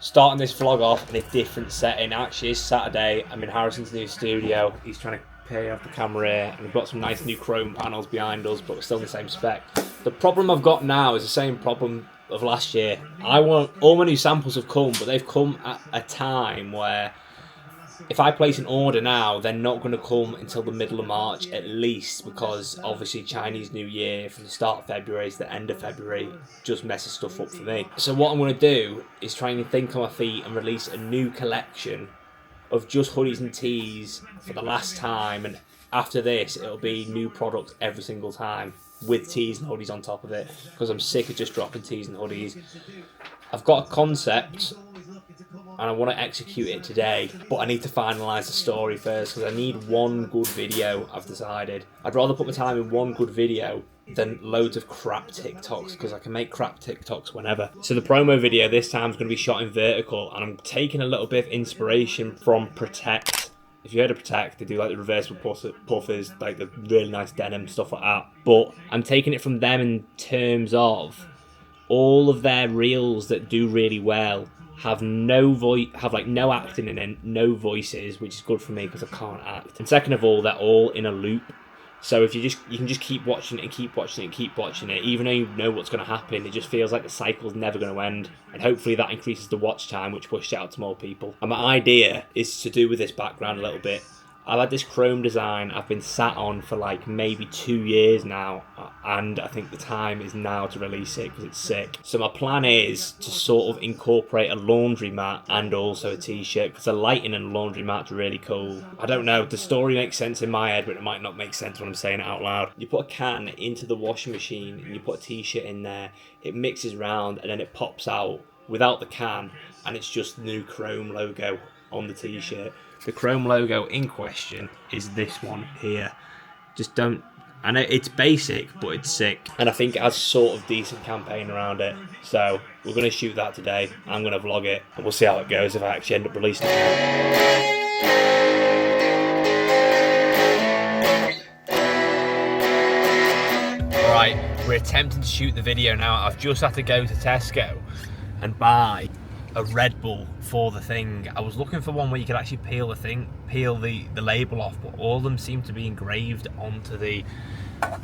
Starting this vlog off in a different setting. Actually, it's Saturday. I'm in Harrison's new studio. He's trying to pay off the camera here, and we've got some nice new chrome panels behind us, but we're still in the same spec. The problem I've got now is the same problem of last year. I want all my new samples have come, but they've come at a time where if I place an order now, they're not going to come until the middle of March at least, because obviously Chinese New Year from the start of February to the end of February just messes stuff up for me. So what I'm going to do is try and think on my feet and release a new collection of just hoodies and tees for the last time, and after this it'll be new products every single time with tees and hoodies on top of it, because I'm sick of just dropping tees and hoodies. I've got a concept and I want to execute it today, but I need to finalise the story first, because I need one good video. I've decided I'd rather put my time in one good video than loads of crap TikToks, because I can make crap TikToks whenever. So the promo video this time is going to be shot in vertical, and I'm taking a little bit of inspiration from Protect. If you heard of Protect, they do like the reversible puffers, like the really nice denim, stuff like that. But I'm taking it from them in terms of all of their reels that do really well have no voice, have like no acting in it, no voices, which is good for me because I can't act. And second of all, they're all in a loop. So if you can just keep watching it and keep watching it and keep watching it, even though you know what's going to happen, it just feels like the cycle's never going to end. And hopefully that increases the watch time, which pushes it out to more people. And my idea is to do with this background a little bit. I've had this chrome design I've been sat on for like maybe 2 years now, and I think the time is now to release it because it's sick. So my plan is to sort of incorporate a laundry mat and also a t-shirt, because the lighting in a laundry mat's really cool. I don't know, the story makes sense in my head, but it might not make sense when I'm saying it out loud. You put a can into the washing machine and you put a t-shirt in there, it mixes round and then it pops out without the can, and it's just the new chrome logo on the t-shirt. The chrome logo in question is this one here. Just don't... I know it's basic, but it's sick. And I think it has sort of decent campaign around it. So we're going to shoot that today. I'm going to vlog it, and we'll see how it goes if I actually end up releasing it. Right, we're attempting to shoot the video now. I've just had to go to Tesco and buy a Red Bull for the thing. I was looking for one where you could actually peel the label off, but all of them seem to be engraved onto the,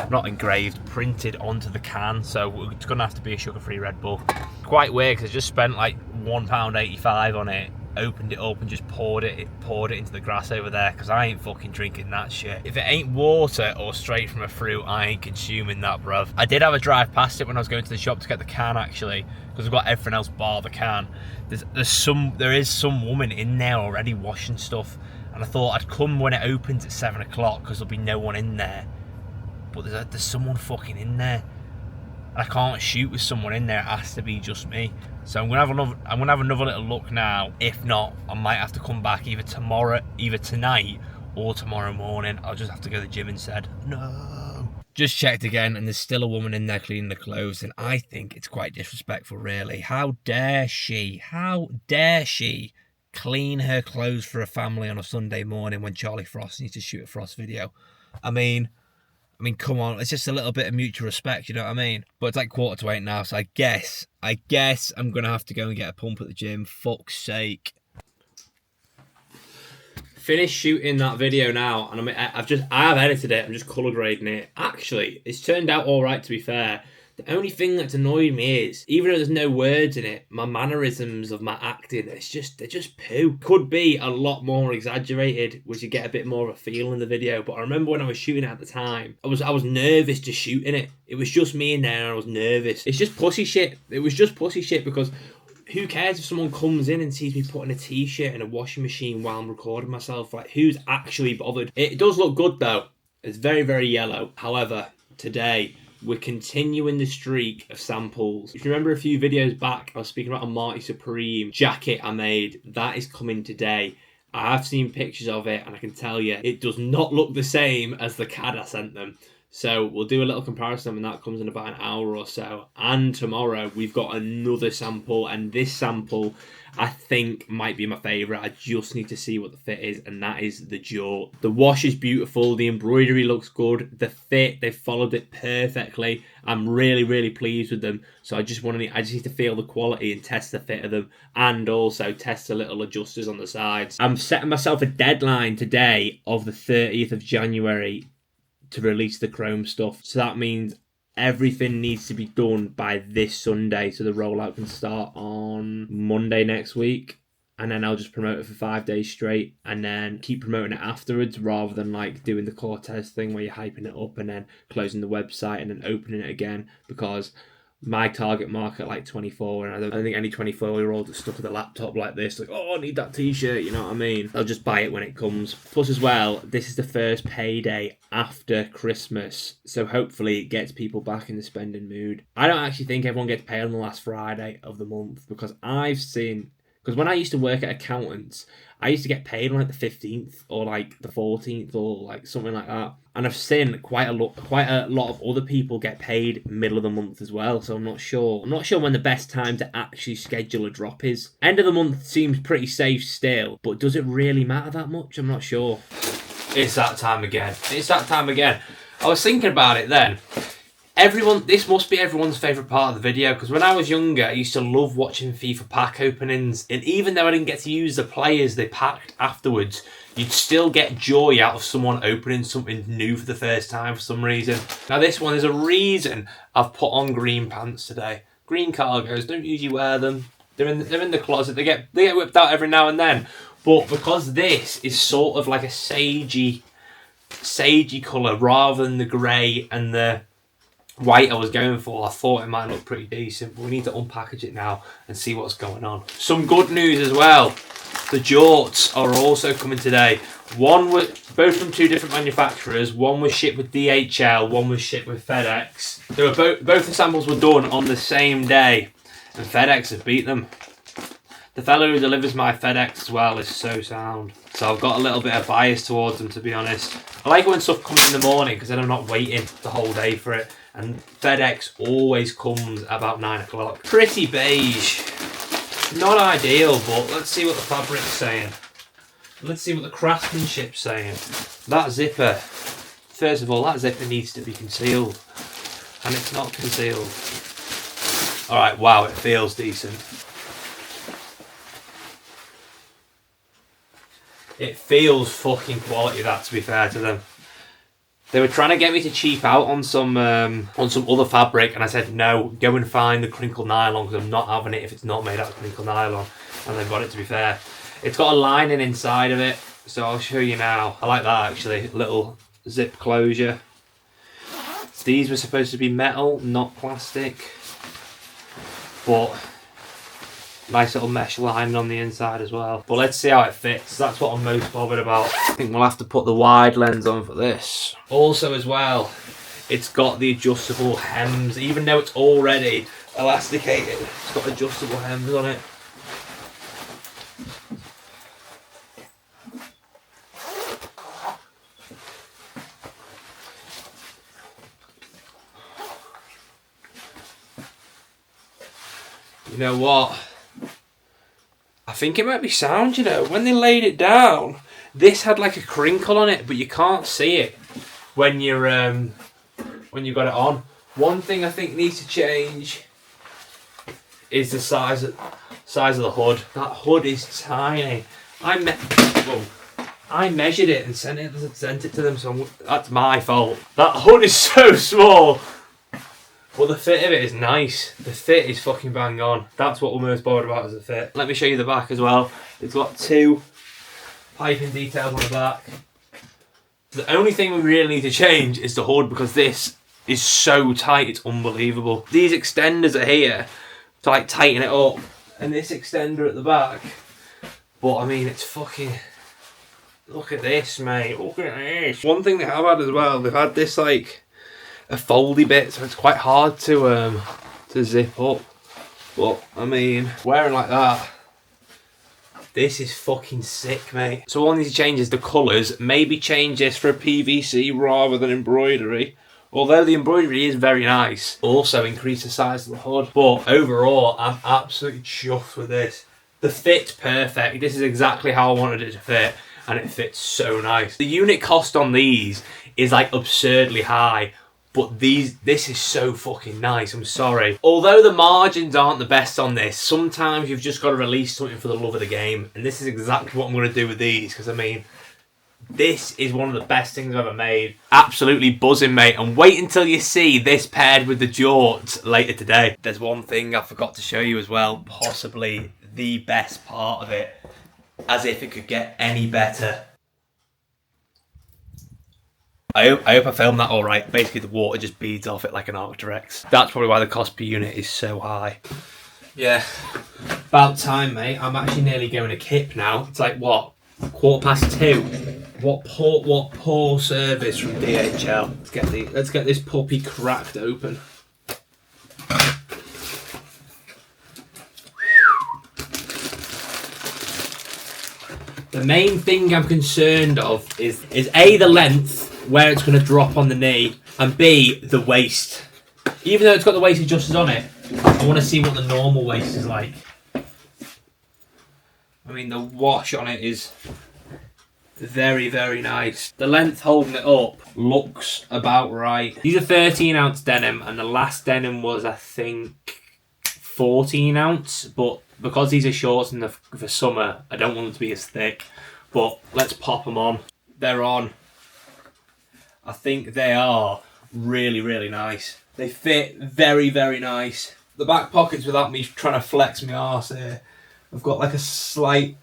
not engraved, printed onto the can, so it's gonna have to be a sugar-free Red Bull. Quite weird, because I just spent like £1.85 on it, opened it up and just poured it into the grass over there, because I ain't fucking drinking that shit. If it ain't water or straight from a fruit, I ain't consuming that, bruv. I did have a drive past it when I was going to the shop to get the can, actually, because I've got everything else bar the can. There is some woman in there already washing stuff, and I thought I'd come when it opens at 7 o'clock because there'll be no one in there. But there's someone fucking in there. I can't shoot with someone in there, it has to be just me. So I'm gonna have another little look now. If not, I might have to come back either tonight or tomorrow morning. I'll just have to go to the gym instead. No. Just checked again, and there's still a woman in there cleaning the clothes, and I think it's quite disrespectful, really. How dare she clean her clothes for a family on a Sunday morning when Charlie Frost needs to shoot a Frost video? I mean, come on, it's just a little bit of mutual respect, you know what I mean? But it's like 7:45 now, so I guess I'm gonna have to go and get a pump at the gym. Fuck's sake. Finished shooting that video now, and I have edited it. I'm just color grading it. Actually, it's turned out all right, to be fair. The only thing that's annoyed me is, even though there's no words in it, my mannerisms of my acting, they're just poo. Could be a lot more exaggerated, which you get a bit more of a feel in the video. But I remember when I was shooting it at the time, I was nervous just shooting it. It was just me in there, and I was nervous. It's just pussy shit. It was just pussy shit, because who cares if someone comes in and sees me putting a t-shirt in a washing machine while I'm recording myself? Like, who's actually bothered? It does look good though. It's very, very yellow. However, today we're continuing the streak of samples. If you remember a few videos back, I was speaking about a Marty Supreme jacket I made. That is coming today. I have seen pictures of it, and I can tell you, it does not look the same as the CAD I sent them. So we'll do a little comparison when that comes in about an hour or so. And tomorrow we've got another sample, and this sample I think might be my favourite. I just need to see what the fit is, and that is the Jort. The wash is beautiful, the embroidery looks good, the fit, they've followed it perfectly. I'm really, really pleased with them. So I just need to feel the quality and test the fit of them, and also test the little adjusters on the sides. I'm setting myself a deadline today of the 30th of January to release the Chrome stuff. So that means everything needs to be done by this Sunday, so the rollout can start on Monday next week. And then I'll just promote it for 5 days straight, and then keep promoting it afterwards, rather than like doing the Cortez thing where you're hyping it up and then closing the website and then opening it again, because my target market like 24, and I don't think any 24-year-old that's stuck with a laptop like this, like, oh, I need that t-shirt, you know what I mean? I'll just buy it when it comes. Plus as well, this is the first payday after Christmas, so hopefully it gets people back in the spending mood. I don't actually think everyone gets paid on the last Friday of the month, because when I used to work at accountants, I used to get paid on like the 15th or like the 14th or like something like that. And I've seen quite a lot of other people get paid middle of the month as well. So I'm not sure when the best time to actually schedule a drop is. End of the month seems pretty safe still, but does it really matter that much? I'm not sure. It's that time again. I was thinking about it then. This must be everyone's favourite part of the video, because when I was younger, I used to love watching FIFA pack openings, and even though I didn't get to use the players they packed afterwards, you'd still get joy out of someone opening something new for the first time for some reason. Now this one, there's a reason I've put on green pants today. Green cargos, don't usually wear them. They're in the closet, they get whipped out every now and then. But because this is sort of like a sagey colour rather than the grey and the white I was going for, I thought it might look pretty decent, but we need to unpackage it now and see what's going on. Some good news as well. The Jorts are also coming today. Both from two different manufacturers. One was shipped with DHL, one was shipped with FedEx. They were both the samples were done on the same day, and FedEx have beat them. The fellow who delivers my FedEx as well is so sound. So I've got a little bit of bias towards them, to be honest. I like when stuff comes in the morning, because then I'm not waiting the whole day for it. And FedEx always comes about 9 o'clock. Pretty beige. Not ideal, but let's see what the fabric's saying. Let's see what the craftsmanship's saying. That zipper, first of all, that zipper needs to be concealed. And it's not concealed. Alright, wow, it feels decent. It feels fucking quality, that, to be fair to them. They were trying to get me to cheap out on some other fabric, and I said no, go and find the crinkle nylon, because I'm not having it if it's not made out of crinkle nylon. And they've got it, to be fair. It's got a lining inside of it, so I'll show you now. I like that actually, little zip closure. These were supposed to be metal, not plastic, but nice little mesh lining on the inside as well. But let's see how it fits. That's what I'm most bothered about. I think we'll have to put the wide lens on for this. Also as well, it's got the adjustable hems. Even though it's already elasticated, it's got adjustable hems on it. You know what? I think it might be sound, you know. When they laid it down, this had like a crinkle on it, but you can't see it when you're when you got it on. One thing I think needs to change is the size of the hood. That hood is tiny. I measured it and sent it to them, so that's my fault. That hood is so small. But the fit of it is nice. The fit is fucking bang on. That's what we're most bothered about, is the fit. Let me show you the back as well. It's got two piping details on the back. The only thing we really need to change is the hood, because this is so tight, it's unbelievable. These extenders are here to like tighten it up, and this extender at the back. But I mean, it's fucking... Look at this, mate. Look at this. One thing they have had as well, they've had this like a foldy bit, so it's quite hard to zip up. But I mean, wearing like that, this is fucking sick, mate. So all I need to change is the colours. Maybe change this for a PVC rather than embroidery. Although the embroidery is very nice, also increase the size of the hood. But overall, I'm absolutely chuffed with this. The fit's perfect. This is exactly how I wanted it to fit, and it fits so nice. The unit cost on these is like absurdly high, but this is so fucking nice, I'm sorry. Although the margins aren't the best on this, sometimes you've just got to release something for the love of the game, and this is exactly what I'm going to do with these, because I mean, this is one of the best things I've ever made. Absolutely buzzing, mate. And wait until you see this paired with the jorts later today. There's one thing I forgot to show you as well, possibly the best part of it, as if it could get any better. I hope I filmed that all right. Basically, the water just beads off it like an Arc'teryx. That's probably why the cost per unit is so high. Yeah, about time, mate. I'm actually nearly going to kip now. It's like, what, 2:15? What poor service from DHL. Let's get this puppy cracked open. The main thing I'm concerned of is A, the length, where it's going to drop on the knee, and B, the waist. Even though it's got the waist adjusters on it, I want to see what the normal waist is like. I mean, the wash on it is very, very nice. The length holding it up looks about right. These are 13 ounce denim, and the last denim was, I think, 14 ounce, but because these are shorts in for summer, I don't want them to be as thick. But let's pop them on. They're on. I think they are really, really nice. They fit very, very nice. The back pockets, without me trying to flex my arse here, I've got like a slight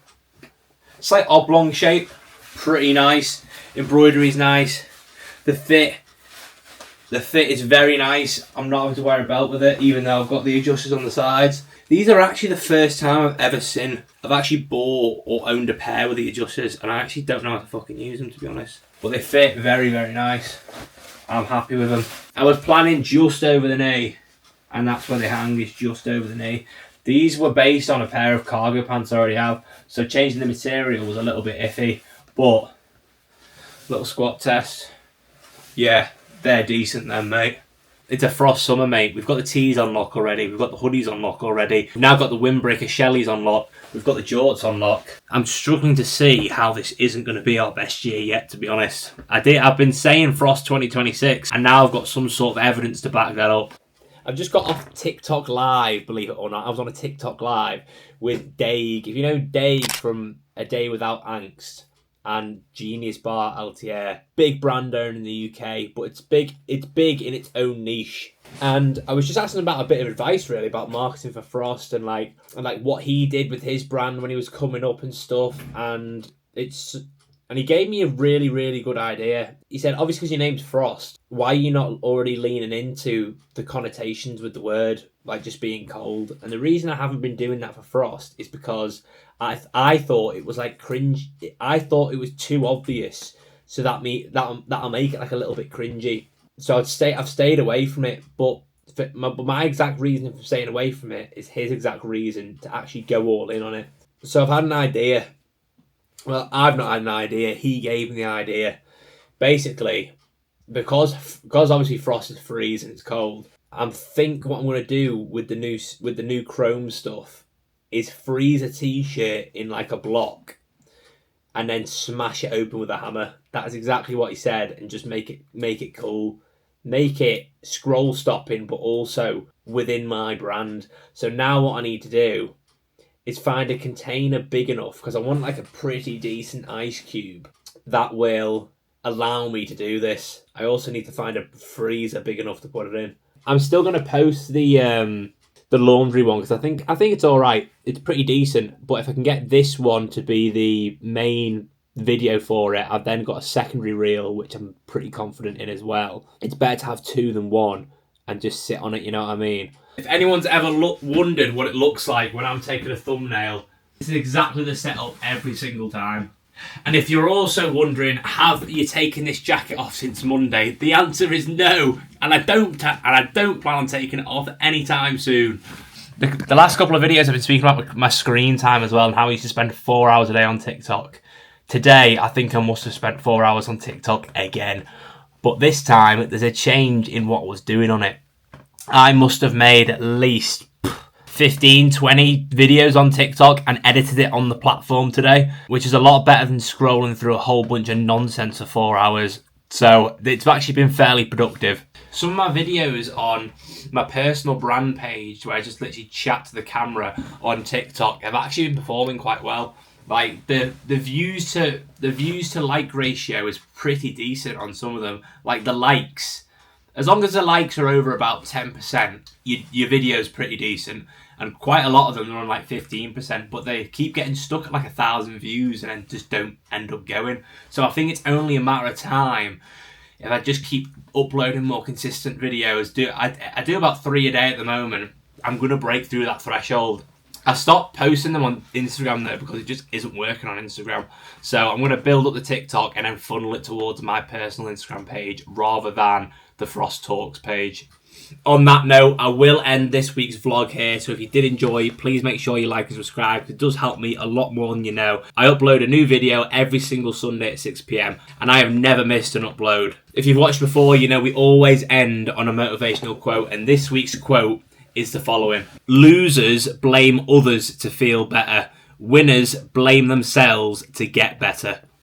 oblong shape. Pretty nice. Embroidery's nice. The fit is very nice. I'm not having to wear a belt with it, even though I've got the adjusters on the sides. These are actually the first time I've ever seen. I've actually bought or owned a pair with the adjusters, and I actually don't know how to fucking use them, to be honest. But they fit very, very nice. I'm happy with them. I was planning just over the knee, and that's where they hang, is just over the knee. These were based on a pair of cargo pants I already have, so changing the material was a little bit iffy. But little squat test. Yeah, they're decent then, mate. It's a frost summer, mate. We've got the tees on lock already. We've got the hoodies on lock already. We've now got the windbreaker Shelleys on lock. We've got the jorts on lock. I'm struggling to see how this isn't going to be our best year yet, to be honest. I've been saying Frost 2026, and now I've got some sort of evidence to back that up. I've just got off TikTok Live, believe it or not. I was on a TikTok Live with Daig. If you know Daig from A Day Without Angst and Genius Bar LTR, big brand owner in the UK, but it's big in its own niche. And I was just asking about a bit of advice really about marketing for Frost and like what he did with his brand when he was coming up and stuff. And he gave me a really, really good idea. He said, obviously because your name's Frost, why are you not already leaning into the connotations with the word, like just being cold? And the reason I haven't been doing that for Frost is because I thought it was like cringe. I thought it was too obvious, so that'll make it like a little bit cringy. So I've stayed away from it. But my exact reason for staying away from it is his exact reason to actually go all in on it. So I've had an idea. Well, I've not had an idea. He gave me the idea. Basically, because obviously Frost is freezing and it's cold, I think what I'm going to do with the new chrome stuff is freeze a t-shirt in like a block and then smash it open with a hammer. That is exactly what he said, and just make it cool. Make it scroll stopping, but also within my brand. So now what I need to do is find a container big enough, because I want like a pretty decent ice cube that will allow me to do this. I also need to find a freezer big enough to put it in. I'm still going to post the laundry one because I think it's all right. It's pretty decent, but if I can get this one to be the main video for it, I've then got a secondary reel which I'm pretty confident in as well. It's better to have two than one and just sit on it, you know what I mean? If anyone's ever wondered what it looks like when I'm taking a thumbnail, this is exactly the setup every single time. And if you're also wondering, have you taken this jacket off since Monday? The answer is no, and I don't plan on taking it off anytime soon. The last couple of videos I've been speaking about my screen time as well, and how I used to spend 4 hours a day on TikTok. Today, I think I must have spent 4 hours on TikTok again. But this time, there's a change in what I was doing on it. I must have made at least 15, 20 videos on TikTok and edited it on the platform today, which is a lot better than scrolling through a whole bunch of nonsense for 4 hours. So it's actually been fairly productive. Some of my videos on my personal brand page, where I just literally chat to the camera on TikTok, have actually been performing quite well. Like the views to like ratio is pretty decent on some of them. Like the likes, as long as the likes are over about 10%, your video's pretty decent. And quite a lot of them are on like 15%, but they keep getting stuck at like 1,000 views and then just don't end up going. So I think it's only a matter of time if I just keep uploading more consistent videos. I do about 3 a day at the moment. I'm going to break through that threshold. I stopped posting them on Instagram though because it just isn't working on Instagram. So I'm going to build up the TikTok and then funnel it towards my personal Instagram page rather than the Frost Talks page. On that note, I will end this week's vlog here. So if you did enjoy, please make sure you like and subscribe. It does help me a lot more than you know. I upload a new video every single Sunday at 6 p.m. and I have never missed an upload. If you've watched before, you know we always end on a motivational quote, and this week's quote is the following: losers blame others to feel better. Winners blame themselves to get better.